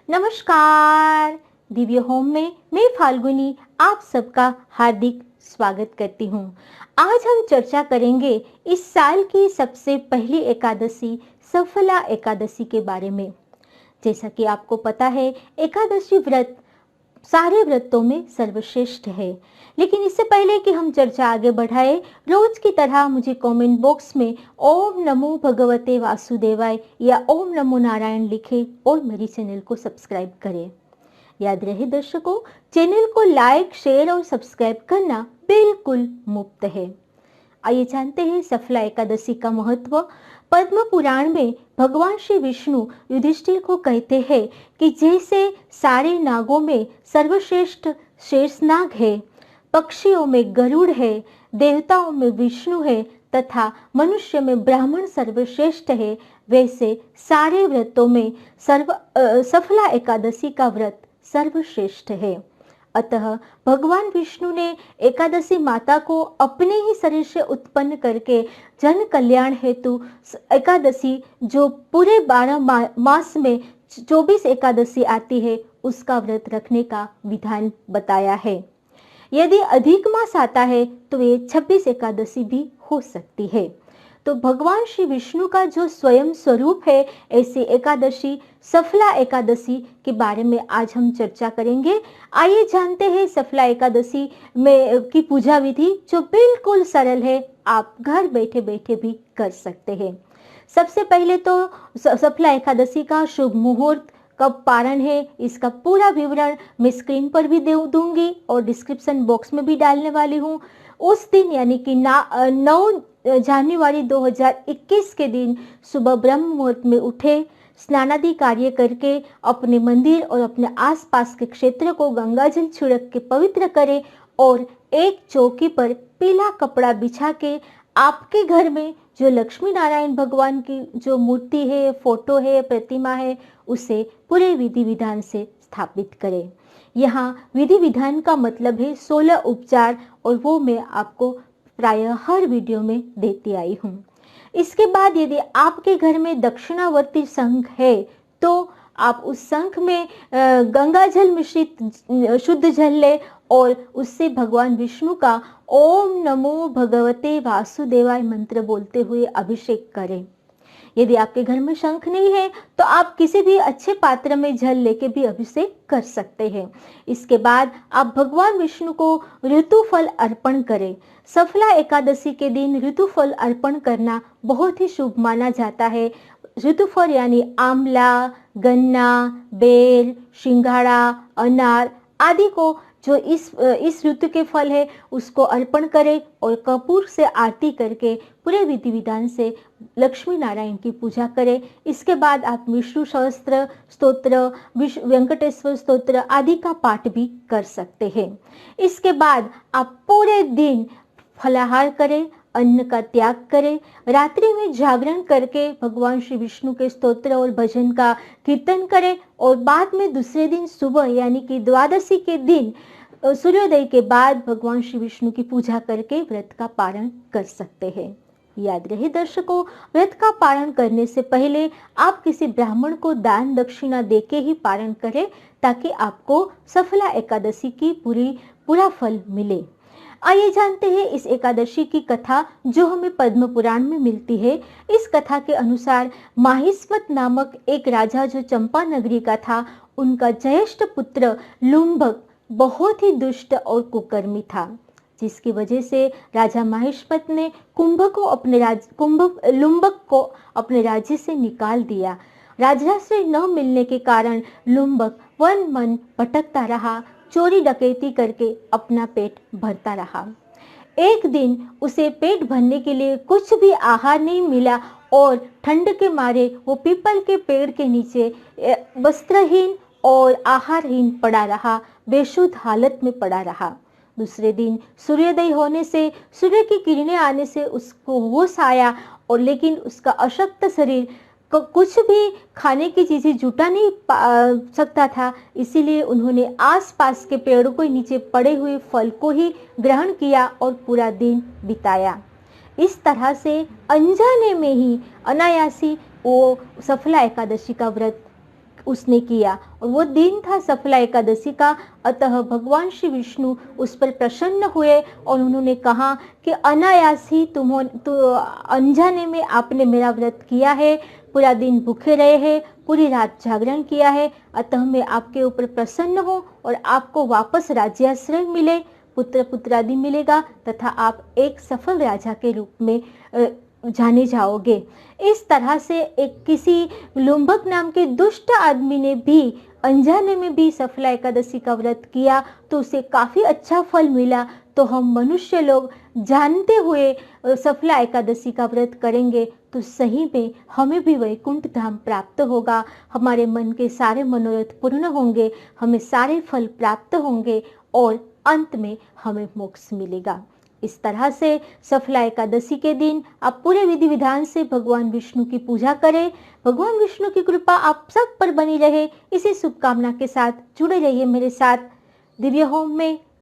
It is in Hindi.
नमस्कार। दिव्य होम में मैं फाल्गुनी आप सबका हार्दिक स्वागत करती हूँ। आज हम चर्चा करेंगे इस साल की सबसे पहली एकादशी सफला एकादशी के बारे में। जैसा कि आपको पता है, एकादशी व्रत सारे व्रतों में सर्वश्रेष्ठ है। लेकिन इससे पहले कि हम चर्चा आगे बढ़ाए, रोज की तरह मुझे कमेंट बॉक्स में ओम नमो भगवते वासुदेवाय या ओम नमो नारायण लिखें और मेरी चैनल को सब्सक्राइब करें। याद रहे दर्शकों, चैनल को लाइक, शेयर और सब्सक्राइब करना बिल्कुल मुफ्त है। आइए जानते हैं सफला एकादशी का महत्व। पद्म पुराण में भगवान श्री विष्णु युधिष्ठिर को कहते हैं कि जैसे सारे नागों में सर्वश्रेष्ठ शेषनाग है, पक्षियों में गरुड़ है, देवताओं में विष्णु है तथा मनुष्य में ब्राह्मण सर्वश्रेष्ठ है, वैसे सारे व्रतों में सफला एकादशी का व्रत सर्वश्रेष्ठ है। अतः भगवान विष्णु ने एकादशी माता को अपने ही शरीर से उत्पन्न करके जन कल्याण हेतु एकादशी, जो पूरे 12 मास में 24 एकादशी आती है, उसका व्रत रखने का विधान बताया है। यदि अधिक मास आता है तो ये 26 एकादशी भी हो सकती है। तो भगवान श्री विष्णु का जो स्वयं स्वरूप है, ऐसी एकादशी सफला एकादशी के बारे में आज हम चर्चा करेंगे। आइए जानते हैं सफला एकादशी में की पूजा विधि, जो बिल्कुल सरल है, आप घर बैठे बैठे भी कर सकते हैं। सबसे पहले तो सफला एकादशी का शुभ मुहूर्त, कब पारण है, इसका पूरा विवरण मैं स्क्रीन पर भी दूंगी और डिस्क्रिप्शन बॉक्स में भी डालने वाली हूँ। उस दिन यानी कि 9 जनवरी 2021 के दिन सुबह ब्रह्म मुहूर्त में उठे, स्नानादि कार्य करके अपने मंदिर और अपने आसपास के क्षेत्र को गंगाजल छिड़क के पवित्र करें और एक चौकी पर पीला कपड़ा बिछा के आपके घर में जो लक्ष्मी नारायण भगवान की जो मूर्ति है, फोटो है, प्रतिमा है, उसे पूरे विधि विधान से स्थापित करें। यहाँ विधि विधान का मतलब है 16 उपचार, और वो मैं आपको प्रायः हर वीडियो में देती आई हूँ। इसके बाद यदि आपके घर में दक्षिणावर्ती शंख है तो आप उस शंख में गंगाजल मिश्रित शुद्ध जल ले और उससे भगवान विष्णु का ओम नमो भगवते वासुदेवाय मंत्र बोलते हुए अभिषेक करें। यदि आपके घर में शंख नहीं है तो आप किसी भी अच्छे पात्र में जल लेके भी अभिषेक कर सकते हैं। इसके बाद आप भगवान विष्णु को ऋतुफल अर्पण करें। सफला एकादशी के दिन ऋतुफल अर्पण करना बहुत ही शुभ माना जाता है। ऋतुफल यानी आंवला, गन्ना, बेल, सिंघाड़ा, अनार आदि को जो इस ऋतु के फल है उसको अर्पण करें और कपूर से आरती करके पूरे विधि विधान से लक्ष्मी नारायण की पूजा करें। इसके बाद आप विष्णु सहस्त्र स्तोत्र, वेंकटेश्वर स्तोत्र आदि का पाठ भी कर सकते हैं। इसके बाद आप पूरे दिन फलाहार करें, अन्न का त्याग करें, रात्रि में जागरण करके भगवान श्री विष्णु के स्तोत्र और भजन का कीर्तन करें और बाद में दूसरे दिन सुबह यानी कि द्वादशी के दिन सूर्योदय के बाद भगवान श्री विष्णु की पूजा करके व्रत का पारण कर सकते हैं। याद रहे दर्शकों, व्रत का पारण करने से पहले आप किसी ब्राह्मण को दान दक्षिणा देके ही पारण करें, ताकि आपको सफला एकादशी की पूरा फल मिले। आइए जानते हैं इस एकादशी की कथा, जो हमें पद्म पुराण में मिलती है। इस कथा के अनुसार माहिष्मत नामक एक राजा जो चंपा नगरी का था, उनका ज्येष्ठ पुत्र लुम्बक बहुत ही दुष्ट और कुकर्मी था, जिसकी वजह से राजा माहिष्मत ने लुम्बक को अपने राज्य से निकाल दिया। राजाश्रय न मिलने के कारण लुम्बक वन मन भटकता रहा, चोरी डकैती करके अपना पेट भरता रहा। एक दिन उसे पेट भरने के लिए कुछ भी आहार नहीं मिला और ठंड के मारे वो पीपल के पेड़ के नीचे वस्त्रहीन और आहारहीन पड़ा रहा, बेशुद्ध हालत में पड़ा रहा। दूसरे दिन सूर्योदय होने से, सूर्य की किरणें आने से उसको होश आया, और लेकिन उसका अशक्त शरीर कुछ भी खाने की चीजें जुटा नहीं सकता था। इसीलिए उन्होंने आसपास के पेड़ों के नीचे पड़े हुए फल को ही ग्रहण किया और पूरा दिन बिताया। इस तरह से अनजाने में ही अनायासी वो सफला एकादशी का व्रत उसने किया और वो दिन था सफला एकादशी का। अतः भगवान श्री विष्णु उस पर प्रसन्न हुए और उन्होंने कहा कि अनायास ही अनजाने में आपने मेरा व्रत किया है, पूरा दिन भूखे रहे हैं, पूरी रात जागरण किया है, अतः मैं आपके ऊपर प्रसन्न हूँ और आपको वापस राज्याश्रय मिले, पुत्र पुत्रादि मिलेगा तथा आप एक सफल राजा के रूप में जाने जाओगे। इस तरह से एक किसी लुम्भक नाम के दुष्ट आदमी ने भी अनजाने में भी सफला एकादशी का व्रत किया तो उसे काफी अच्छा फल मिला। तो हम मनुष्य लोग जानते हुए सफला एकादशी का व्रत करेंगे तो सही में हमें भी वैकुंठ धाम प्राप्त होगा, हमारे मन के सारे मनोरथ पूर्ण होंगे, हमें सारे फल प्राप्त होंगे और अंत में हमें मोक्ष मिलेगा। इस तरह से सफला एकादशी के दिन आप पूरे विधि विधान से भगवान विष्णु की पूजा करें। भगवान विष्णु की कृपा आप सब पर बनी रहे, इसी शुभकामना के साथ जुड़े रहिए मेरे साथ दिव्य होम में।